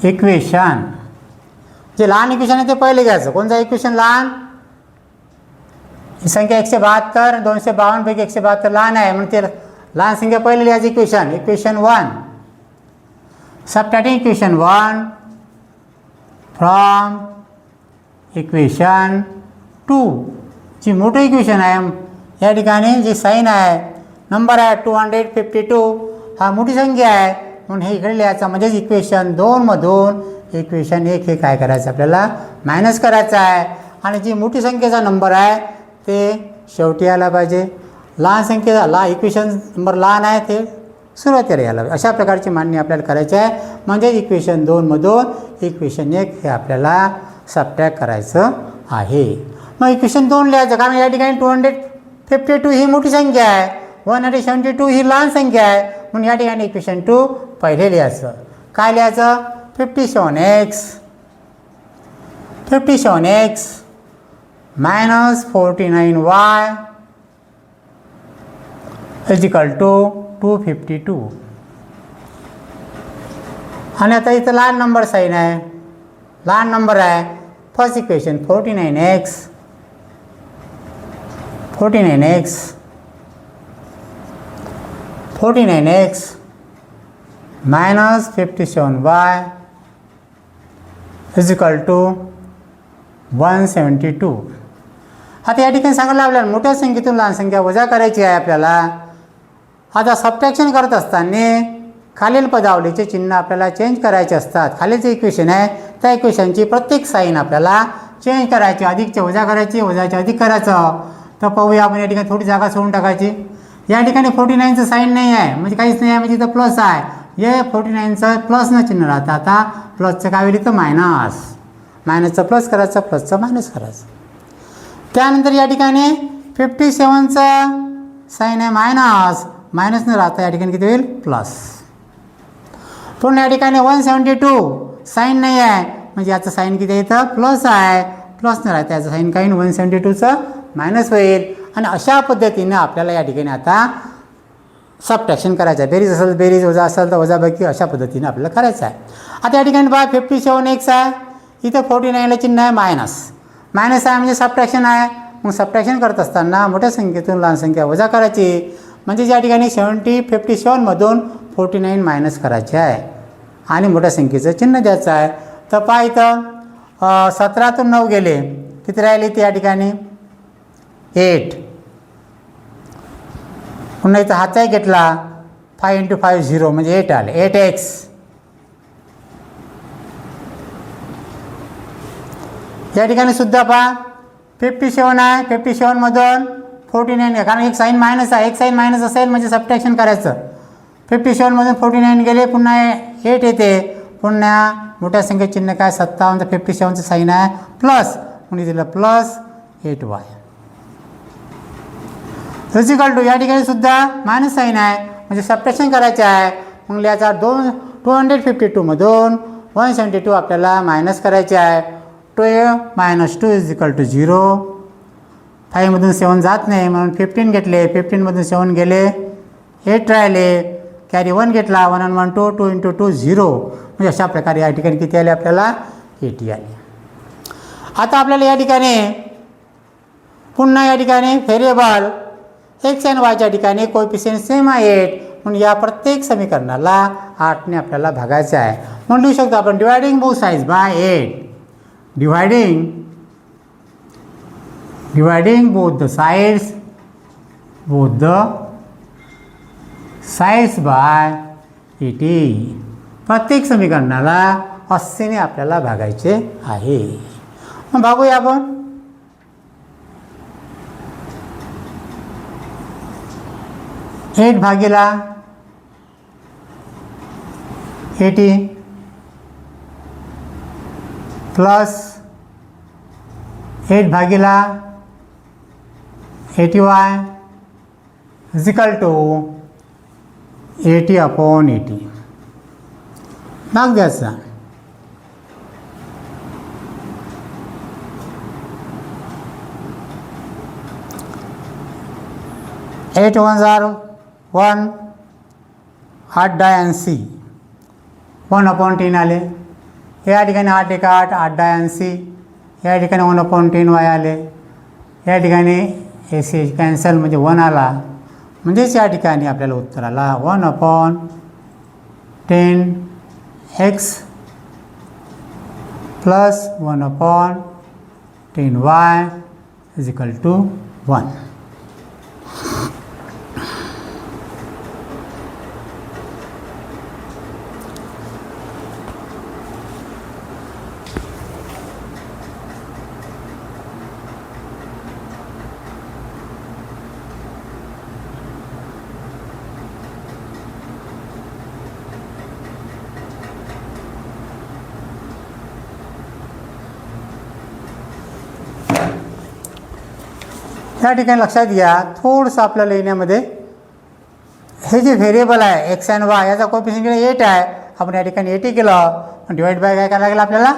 इक्वेशन. जे लहान इक्वेशन आहे ते पहिले घ्यायचं. कोणतं इक्वेशन लहान? ही संख्या 172 252 पैकी 172 लहान आहे म्हणून ते लहान संख्या पहिले लिहायचं equation. Equation 1 subtracting equation 1 from equation 2. जी मोठं इक्वेशन आहे या ठिकाणी जी साईन आहे नंबर आहे 252 हा मोठी संख्या आहे म्हणून हे इकडे लिहायचं. म्हणजेच इक्वेशन 2 मधून इक्वेशन 1 हे काय करायचं आपल्याला मायनस करायचं आहे. आणि जी मोठी संख्येचा नंबर आहे ते शेवटी यायला पाहिजे. लहान संख्येचा इक्वेशन नंबर लहान आहे ते सुरुवातीला यायला पाहिजे. अशा प्रकारची मांडणी आपल्याला करायची आहे. म्हणजे इक्वेशन 2 मधून इक्वेशन 1 हे आपल्याला सबट्रॅक्ट करायचं आहे. मग इक्वेशन 2 लिहायचं कारण या ठिकाणी 52 ही मोठी संख्या आहे, 172 ही लहान संख्या आहे, म्हणून या ठिकाणी इक्वेशन 2 पहिले लिहायचं. काय लिहायचं? 57x minus 49y is equal to 252. आणि आता इथं लहान नंबर साईन आहे, लहान नंबर आहे. First equation 49x minus 57y is equal to 172. आता या ठिकाणी सांगितलं आपल्याला मोठ्या संख्येतून लहान संख्या वजा करायची आहे आपल्याला. आता सबट्रॅक्शन करत असताना खालील पदावलीचे चिन्ह आपल्याला चेंज करायचे असतात. खालील जे इक्वेशन आहे त्या इक्वेशनची प्रत्येक साईन आपल्याला चेंज करायची, अधिकचे वजा करायची, वजाचे अधिक करायचं. तर पाहूया आपण या ठिकाणी थोडी जागा सोडून टाकायची. या ठिकाणी 49चं साईन नाही आहे, म्हणजे काहीच नाही आहे, म्हणजे इथं प्लस आहे. हे 49चं प्लसनं चिन्ह राहतं. आता प्लसचं काय होईल? इथं मायनसचं प्लस करायचं, प्लसचं मायनस करायचं. त्यानंतर या ठिकाणी 57चं साईन आहे मायनसनं राहतं, या ठिकाणी किती होईल? प्लस. पुन्हा या ठिकाणी 172 साईन नाही आहे, म्हणजे याचं साईन किती इथं? प्लस आहे, प्लसनं राहतं, याचं साईन काही 172चं मायनस होईल. आणि अशा पद्धतीनं आपल्याला या ठिकाणी आता सबट्रॅक्शन करायचं आहे. बेरीज असेल बेरीज, वजा असेल तर वजाबाकी, अशा पद्धतीनं आपल्याला करायचं आहे. आता या ठिकाणी बघा 57x आहे, इथं 49ला चिन्ह आहे मायनस आहे, म्हणजे सबट्रॅक्शन आहे. मग सबट्रॅक्शन करत असताना मोठ्या संख्येतून लहान संख्या वजा करायची, म्हणजे या ठिकाणी 57मधून 49 मायनस करायचे आहे आणि मोठ्या संख्येचं चिन्ह द्यायचं आहे. तर पहा इथं 17तून 9 गेले, किती राहिले ते या ठिकाणी? 8. पुन्हा इथं हातही घेतला, 5 × 5 0, म्हणजे 8 आले. 8x. या ठिकाणी सुद्धा पहा 57 आहे, 57मधून 49 आहे, कारण एक साईन मायनस आहे. एक साईन मायनस असेल म्हणजे सबट्रॅक्शन करायचं. 57मधून 49 गेले, पुन्हा 8 येते. पुन्हा मोठ्या संख्येत चिन्ह काय? 57. 57चं साईन आहे प्लस, म्हणून दिलं प्लस 8y इक्वल टू. या ठिकाणी सुद्धा मायनस साईन आहे, म्हणजे सबट्रॅक्शन करायचे आहे. मग लिहायचा 252मधून 172 आपल्याला मायनस करायचे आहे. 2 - 2 इज इक्वल टू 0. 5मधून 7 जात नाही, म्हणून 15 घेतले. 15मधून 7 गेले, 8 राहिले. कॅरी 1 घेतला, 1 and 1 2, 2 × 2 0, म्हणजे अशा प्रकारे या ठिकाणी किती आले आपल्याला? 80 आले. आता आपल्याला या ठिकाणी पुन्हा या ठिकाणी व्हेरिएबल x आणि yच्या ठिकाणी कोएफिशियंट सेम आहे 8, म्हणून या प्रत्येक समीकरणाला 8ने आपल्याला भागायचं आहे. म्हणून लिहू शकतो आपण dividing both sides bye 8. Dividing both the sides bye 80. प्रत्येक समीकरणाला 80ने आपल्याला भागायचे आहे. मग भागूया आपण. 8 भागिला 80 प्लस 8 भागिला 80y इज इक्वल टू 80/80. भाग द्यायचा. 8 1s are 1, 8 डायांशी 1/10 आले. या ठिकाणी 8 × 8, 8 डायांशी. या ठिकाणी 1/10y आले. या ठिकाणी AC कॅन्सल, म्हणजे 1 आला. म्हणजेच या ठिकाणी आपल्याला उत्तर आला 1/10x plus 1/10y is equal to 1. या ठिकाणी लक्षात घ्या, थोडंसं आपल्याला लिहिण्यामध्ये हे जे व्हेरिएबल आहे एक्स अँड वाय याचा कोएफिशियंट 8 आहे. आपण या ठिकाणी 80 केलं, पण डिवाइड बाय काय करायला लागेल आपल्याला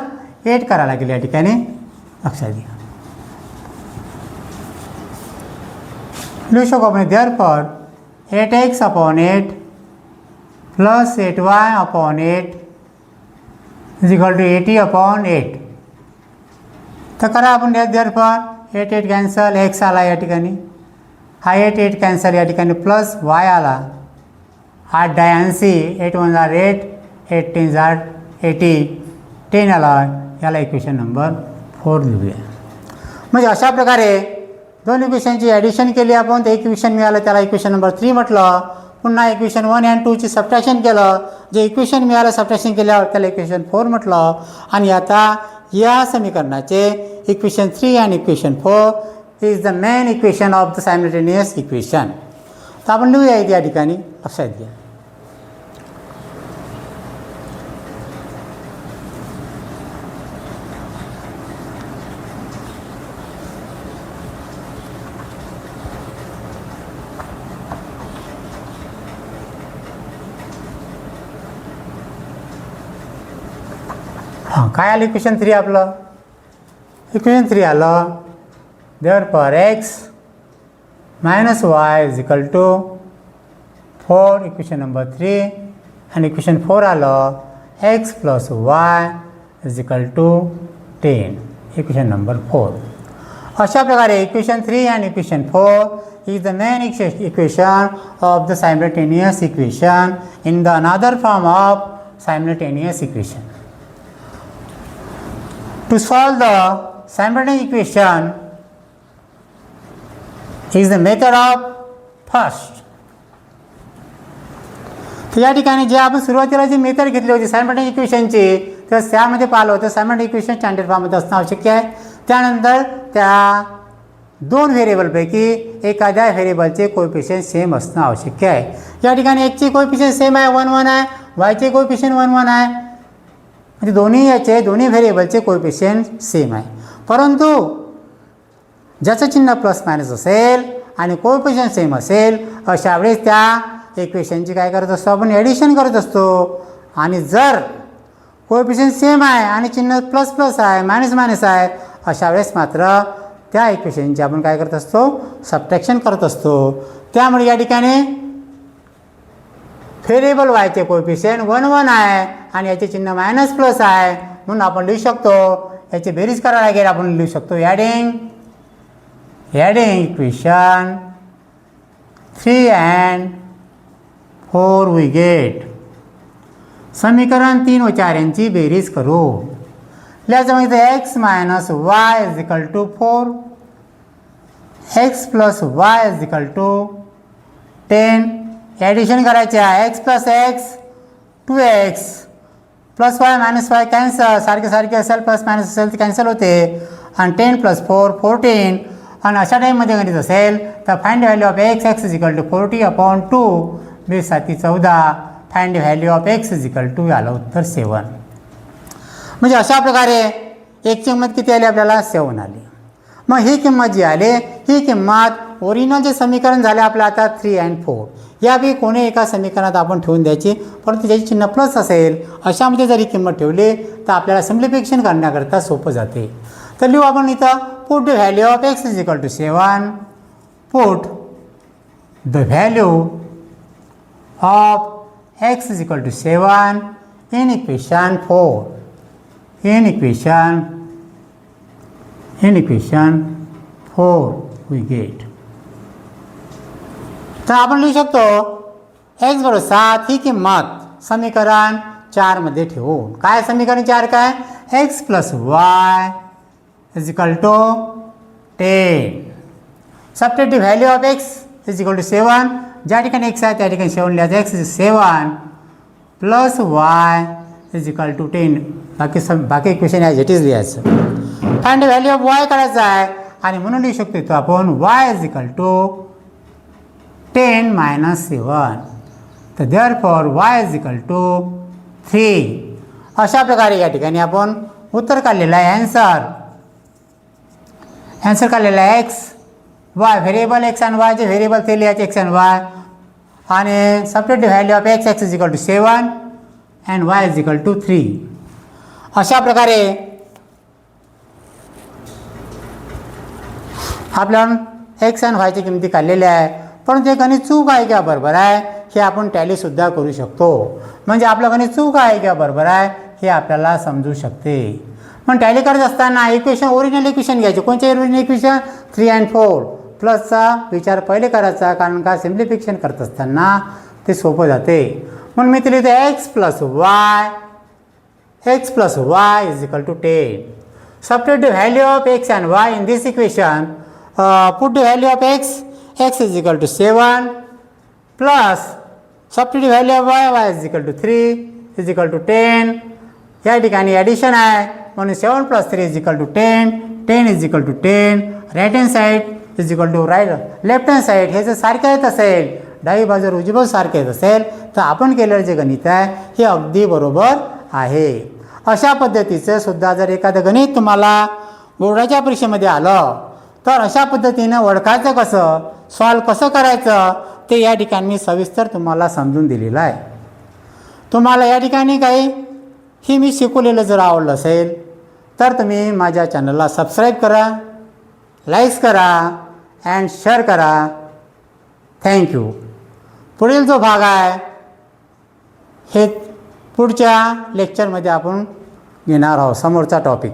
8 करायला लागेल या ठिकाणी, लक्षात घ्या. लिहू शकू आपण therefore 8x upon 8 plus 8y upon 8 is equal to 80 upon 8. तर करा आपण देअरफॉर 8 8 कॅन्सल, एक्स आला या ठिकाणी, हा 8 8 कॅन्सल या ठिकाणी, प्लस वाय आला, 8 10 80, 8 1 जार 8, 8 10 जार 80, 10 आला, याला इक्वेशन नंबर 4 लिहूया. म्हणजे अशा प्रकारे दोन इक्वेशनची ॲडिशन केली आपण, ते इक्वेशन मिळालं त्याला इक्वेशन नंबर 3 म्हटलं. पुन्हा इक्वेशन 1 आणि 2ची सबट्रॅक्शन केलं, जे इक्वेशन मिळालं सबट्रॅक्शन केल्यावर त्याला इक्वेशन 4 म्हटलं. आणि आता या समीकरणाचे इक्वेशन 3 आणि equation 4 is the main equation of the simultaneous equation. तर आपण लिहूया या ठिकाणी, लक्षात घ्या. हां, काय आलं इक्वेशन 3 आपलं? इक्वेशन 3 आलं therefore x minus y is equal to 4, equation number 3. आणि इक्वेशन 4 आलं x plus y is equal to 10, equation number 4. अशा प्रकारे इक्वेशन 3 आणि equation 4 is the main equation of the simultaneous equation in the another form of simultaneous equation. To solve the simultaneous equation is the method of first. तर या ठिकाणी जे आपण सुरुवातीला जी method घेतली होती सायमल्टेनियस इक्वेशनची, तर त्यामध्ये पाहिलं होतं सायमल्टेनियस इक्वेशन स्टँडर्ड फॉर्ममध्ये असणं आवश्यक आहे. त्यानंतर त्या दोन व्हेरिएबलपैकी एखाद्या व्हेरिएबलचे कोएफिशियंट सेम असणं आवश्यक आहे. या ठिकाणी एक्सचे कोएफिशियंट सेम आहे 1 1 आहे, वायचे कोएफिशियंट 1 1 आहे, म्हणजे दोन्ही व्हेरिएबलचे कोएफिशियंट सेम आहे. परंतु ज्याचं चिन्ह प्लस मायनस असेल आणि कोएफिशियंट सेम असेल अशा वेळेस त्या इक्वेशनची काय करत असतो आपण, ॲडिशन करत असतो. आणि जर कोएफिशियंट सेम आहे आणि चिन्ह प्लस प्लस आहे मायनस मायनस आहे अशा वेळेस मात्र त्या इक्वेशनची आपण काय करत असतो, सबट्रॅक्शन करत असतो. त्यामुळे या ठिकाणी व्हेरिएबल वायचे कोएफिशियंट 1 1 आहे आणि याचे चिन्ह मायनस प्लस आहे, म्हणून आपण लिहू शकतो याची बेरीज करायला लागेल. आपण लिहू शकतो adding equation 3 and 4 we get. समीकरण 3 व 4 यांची बेरीज करू. लिहायचं म्हणजे x minus y is equal to 4, x plus y is equal to 10. Addition करायचे आहे x plus x 2x plus y minus y cancel, सारखे सारखे असेल प्लस मायनस असेल तर कॅन्सल होते. आणि 10 प्लस 4 14. आणि अशा टाईममध्ये गणित असेल तर find value of x x is equal to 40 upon 2 base 7 14. Find value of x is equal to आलं उत्तर 7. म्हणजे अशा प्रकारे एक किंमत किती आली आपल्याला 7 आली. मग ही किंमत जी आली ही किंमत ओरिजिनल जे समीकरण झाले आपलं आता 3 and 4 यापैकी कोणी एका समीकरणात आपण ठेवून द्यायची, परंतु ज्याची चिन्ह प्लस असेल अशामध्ये जर ही किंमत ठेवली तर आपल्याला सिम्प्लिफिकेशन करण्याकरता सोपं जाते. तर लिहू आपण इथं put the value of x is equal to 7, put the value of x is equal to 7 in equation 4, in equation 4 we get. तर आपण लिहू शकतो एक्स बरोबर 7 ही किंमत समीकरण 4 मध्ये ठेवून. काय समीकरण 4 काय, x plus y is equal to 10. Subtract value of x is equal to 7. ज्या ठिकाणी एक्स आहे त्या ठिकाणी 7 लिहायचं. X is 7 plus y is equal to 10. बाकी इक्वेशन आहे इट इज लिहायचं. फाइंड व्हॅल्यू ऑफ वाय करायचं आहे आणि म्हणून लिहू शकतो तो आपण y is equal to 10 minus 7. तर therefore y is equal to 3. अशा प्रकारे या ठिकाणी आपण उत्तर काढलेलं आहे. ॲन्सर काढलेला आहे एक्स वाय व्हेरिएबल एक्स आणि वायचे व्हेरिएबल ते लिहायचे एक्स अँड वाय आणि substitute value of x is equal to 7 and y is equal to 3. अशा प्रकारे आपल्याला एक्स अँड वायची किमती काढलेल्या आहे. परंतु हे गणित चूक आहे किंवा बरोबर आहे हे आपण टॅलीसुद्धा करू शकतो. म्हणजे आपलं गणित चूक आहे किंवा बरोबर आहे हे आपल्याला समजू शकते. पण टॅली करत असताना इक्वेशन ओरिजिनल इक्वेशन घ्यायचे. कोणते ओरिजिनल इक्वेशन 3 and 4 प्लसचा विचार पहिले करायचा, कारण का सिम्प्लिफिकेशन करत असताना ते सोपं जाते. म्हणून मी ते लिहितो x plus y is equal to 10. Substitute the value of x and y in this equation. Put the value of x is equal to 7 plus substitute value of y is equal to 3 is equal to 10. या ठिकाणी addition आहे म्हणून 7 + 3 is equal to 10. 10 is equal to 10. Right hand side is equal to left hand side. हे जर सारखे येत असेल, डावी बाजू उजवी बाजू सारखे येत असेल तर आपण केलेलं जे गणित आहे हे अगदी बरोबर आहे. अशा पद्धतीचं सुद्धा जर एखादं गणित तुम्हाला बोर्डाच्या परीक्षेमध्ये आलं तर अशा पद्धतीनं ओळखायचं कसं, सॉल्व कसं करायचं ते या ठिकाणी मी सविस्तर तुम्हाला समजून दिलेलं आहे. तुम्हाला या ठिकाणी काही ही मी शिकवलेलं जर आवडलं असेल तर तुम्ही माझ्या चॅनलला सबस्क्राईब करा, लाईक्स करा अँड शेअर करा. थँक्यू. पुढील जो भाग आहे हे पुढच्या लेक्चरमध्ये आपण घेणार आहोत, समोरचा टॉपिक.